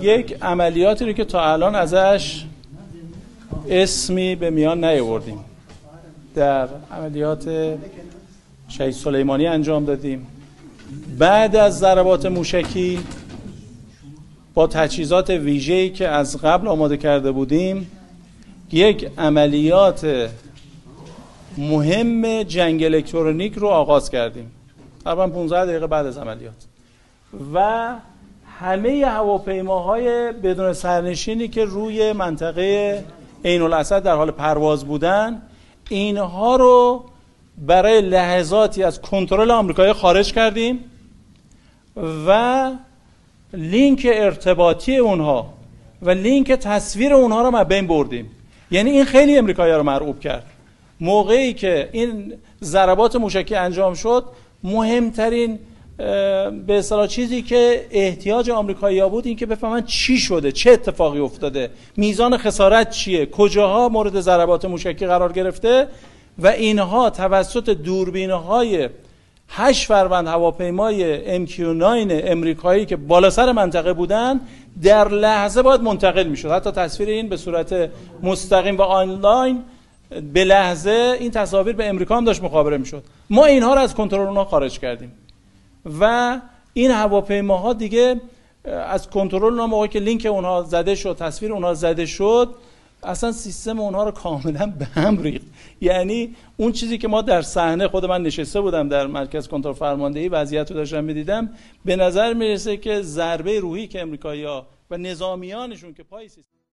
یک عملیاتی رو که تا الان ازش اسمی به میان نیاوردیم، در عملیات شهید سلیمانی انجام دادیم. بعد از ضربات موشکی با تجهیزات ویژه‌ای که از قبل آماده کرده بودیم یک عملیات مهم جنگ الکترونیک رو آغاز کردیم، تقریبا 15 دقیقه بعد از عملیات. و همه هواپیماهای بدون سرنشینی که روی منطقه عین الاسد در حال پرواز بودن، اینها رو برای لحظاتی از کنترل آمریکایی خارج کردیم و لینک ارتباطی اونها و لینک تصویر اونها رو ما بین بردیم. یعنی این خیلی امریکایی‌ها رو مرعوب کرد. موقعی که این ضربات موشکی انجام شد، مهمترین به اصطلاح چیزی که احتیاج آمریکایی‌ها بود این که بفهمن چی شده، چه اتفاقی افتاده، میزان خسارت چیه، کجاها مورد ضربات موشکی قرار گرفته. و اینها توسط دوربین‌های 8 فروند هواپیمای MQ-9 امریکایی که بالا سر منطقه بودن در لحظه باید منتقل میشد. حتی تصویر این به صورت مستقیم و آنلاین به لحظه این تصاویر به امریکا هم داشت مخابره میشد. ما اینها رو از کنترل اونها خارج کردیم و این هواپیماها دیگه از کنترل اونها، موقعی که لینک اونها زده شد، تصویر اونها زده شد، اصلا سیستم اونها رو کاملا به هم ریخت. یعنی اون چیزی که ما در صحنه، خود من نشسته بودم در مرکز کنترل فرماندهی، وضعیت رو داشتم می‌دیدم، به نظر میرسه که ضربه روحی که امریکایی‌ها و نظامیانشون که پای سیستم